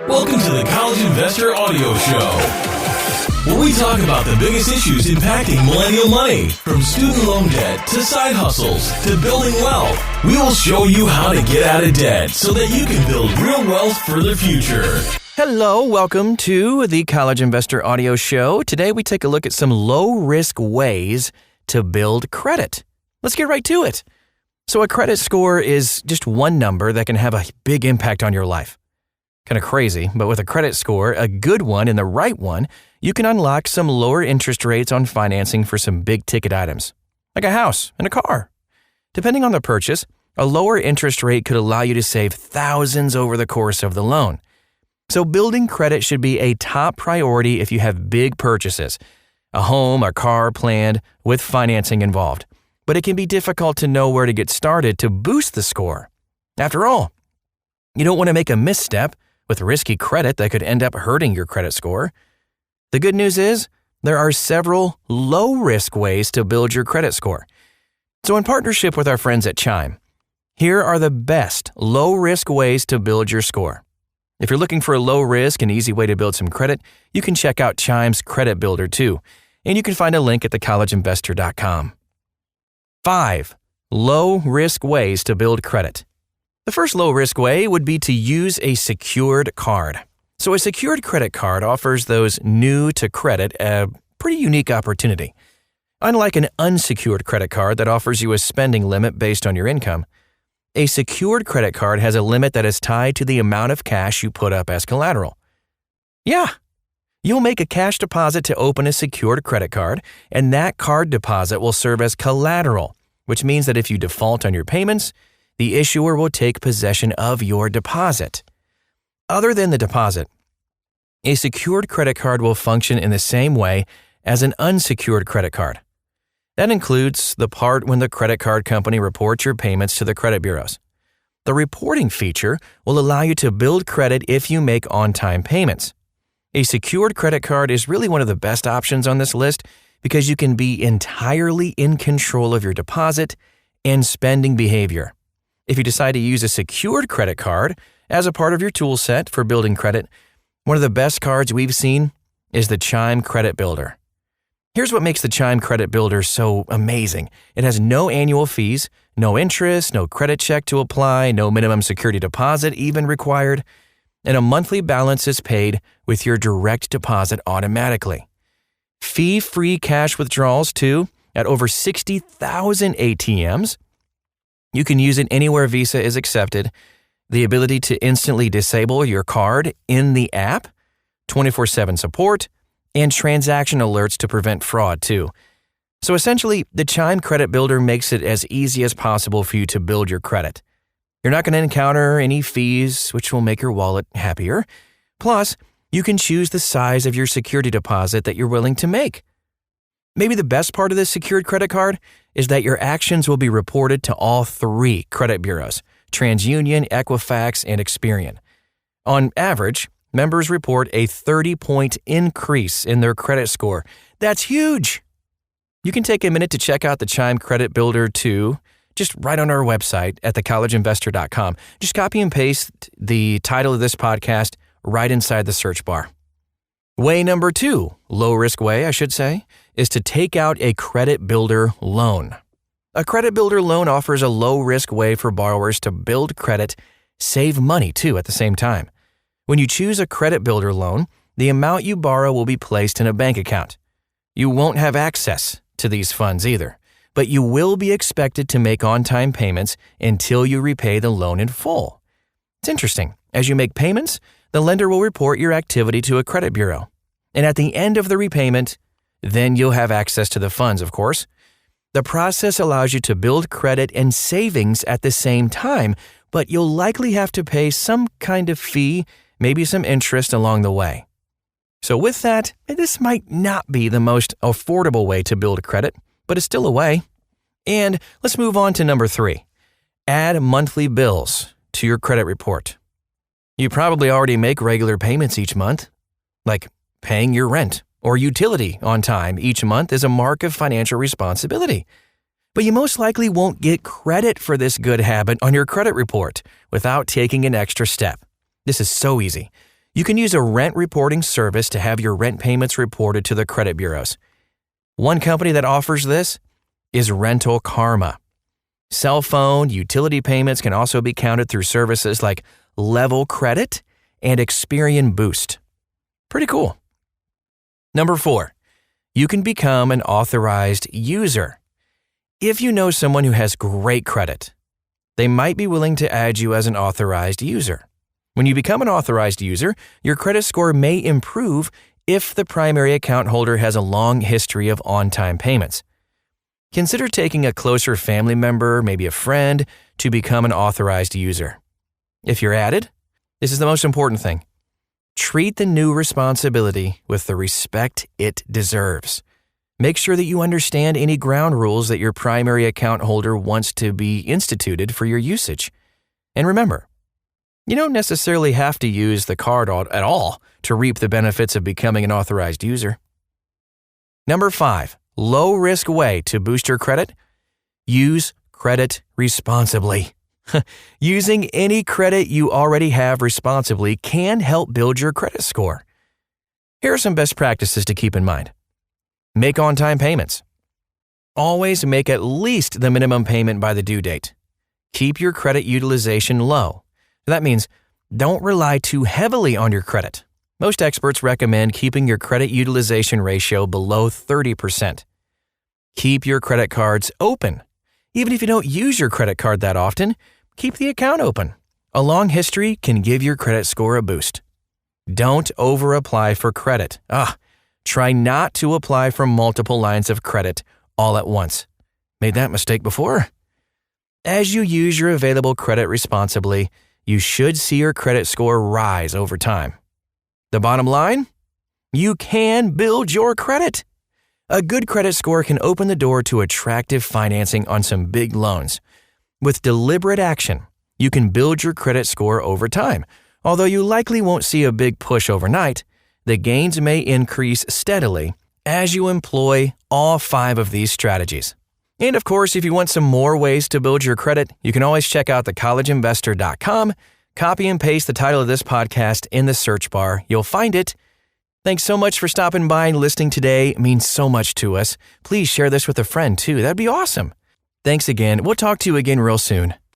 Welcome to the College Investor Audio Show, where we talk about the biggest issues impacting millennial money, from student loan debt to side hustles to building wealth. We will show you how to get out of debt so that you can build real wealth for the future. Hello, welcome to the College Investor Audio Show. Today we take a look at some low-risk ways to build credit. Let's get right to it. So a credit score is just one number that can have a big impact on your life. Kind of crazy, but with a credit score, a good one and the right one, you can unlock some lower interest rates on financing for some big-ticket items, like a house and a car. Depending on the purchase, a lower interest rate could allow you to save thousands over the course of the loan. So building credit should be a top priority if you have big purchases, a home or car planned with financing involved. But it can be difficult to know where to get started to boost the score. After all, you don't want to make a misstep with risky credit that could end up hurting your credit score. The good news is there are several low-risk ways to build your credit score. So in partnership with our friends at Chime, here are the best low-risk ways to build your score. If you're looking for a low-risk and easy way to build some credit, you can check out Chime's Credit Builder too, and you can find a link at thecollegeinvestor.com. 5 low-risk ways to build credit. The first low-risk way would be to use a secured card. So a secured credit card offers those new to credit a pretty unique opportunity. Unlike an unsecured credit card that offers you a spending limit based on your income, a secured credit card has a limit that is tied to the amount of cash you put up as collateral. Yeah, you'll make a cash deposit to open a secured credit card, and that card deposit will serve as collateral, which means that if you default on your payments, the issuer will take possession of your deposit. Other than the deposit, a secured credit card will function in the same way as an unsecured credit card. That includes the part when the credit card company reports your payments to the credit bureaus. The reporting feature will allow you to build credit if you make on-time payments. A secured credit card is really one of the best options on this list because you can be entirely in control of your deposit and spending behavior. If you decide to use a secured credit card as a part of your tool set for building credit, one of the best cards we've seen is the Chime Credit Builder. Here's what makes the Chime Credit Builder so amazing. It has no annual fees, no interest, no credit check to apply, no minimum security deposit even required, and a monthly balance is paid with your direct deposit automatically. Fee-free cash withdrawals, too, at over 60,000 ATMs. You can use it anywhere Visa is accepted, the ability to instantly disable your card in the app, 24/7 support, and transaction alerts to prevent fraud, too. So essentially, the Chime Credit Builder makes it as easy as possible for you to build your credit. You're not going to encounter any fees, which will make your wallet happier. Plus, you can choose the size of your security deposit that you're willing to make. Maybe the best part of this secured credit card is that your actions will be reported to all 3 credit bureaus, TransUnion, Equifax, and Experian. On average, members report a 30-point increase in their credit score. That's huge! You can take a minute to check out the Chime Credit Builder too, just right on our website at thecollegeinvestor.com. Just copy and paste the title of this podcast right inside the search bar. Way number 2, low-risk way, I should say, is to take out a credit builder loan. A credit builder loan offers a low-risk way for borrowers to build credit, save money too at the same time. When you choose a credit builder loan, the amount you borrow will be placed in a bank account. You won't have access to these funds either, but you will be expected to make on-time payments until you repay the loan in full. It's interesting. As you make payments, the lender will report your activity to a credit bureau. And at the end of the repayment, then you'll have access to the funds, of course. The process allows you to build credit and savings at the same time, but you'll likely have to pay some kind of fee, maybe some interest along the way. So with that, this might not be the most affordable way to build credit, but it's still a way. And let's move on to number 3. Add monthly bills to your credit report. You probably already make regular payments each month, like paying your rent or utility on time each month is a mark of financial responsibility. But you most likely won't get credit for this good habit on your credit report without taking an extra step. This is so easy. You can use a rent reporting service to have your rent payments reported to the credit bureaus. One company that offers this is Rental Karma. Cell phone, utility payments can also be counted through services like Level Credit and Experian Boost. Pretty cool. Number 4, you can become an authorized user. If you know someone who has great credit, they might be willing to add you as an authorized user. When you become an authorized user, your credit score may improve if the primary account holder has a long history of on-time payments. Consider taking a closer family member, maybe a friend, to become an authorized user. If you're added, this is the most important thing. Treat the new responsibility with the respect it deserves. Make sure that you understand any ground rules that your primary account holder wants to be instituted for your usage. And remember, you don't necessarily have to use the card at all to reap the benefits of becoming an authorized user. Number 5, low-risk way to boost your credit. Use credit responsibly. Using any credit you already have responsibly can help build your credit score. Here are some best practices to keep in mind. Make on-time payments. Always make at least the minimum payment by the due date. Keep your credit utilization low. That means don't rely too heavily on your credit. Most experts recommend keeping your credit utilization ratio below 30%. Keep your credit cards open. Even if you don't use your credit card that often, keep the account open. A long history can give your credit score a boost. Don't over-apply for credit. Try not to apply for multiple lines of credit all at once. Made that mistake before? As you use your available credit responsibly, you should see your credit score rise over time. The bottom line? You can build your credit. A good credit score can open the door to attractive financing on some big loans. With deliberate action, you can build your credit score over time. Although you likely won't see a big push overnight, the gains may increase steadily as you employ all 5 of these strategies. And of course, if you want some more ways to build your credit, you can always check out thecollegeinvestor.com, copy and paste the title of this podcast in the search bar. You'll find it. Thanks so much for stopping by and listening today. It means so much to us. Please share this with a friend too. That'd be awesome. Thanks again. We'll talk to you again real soon.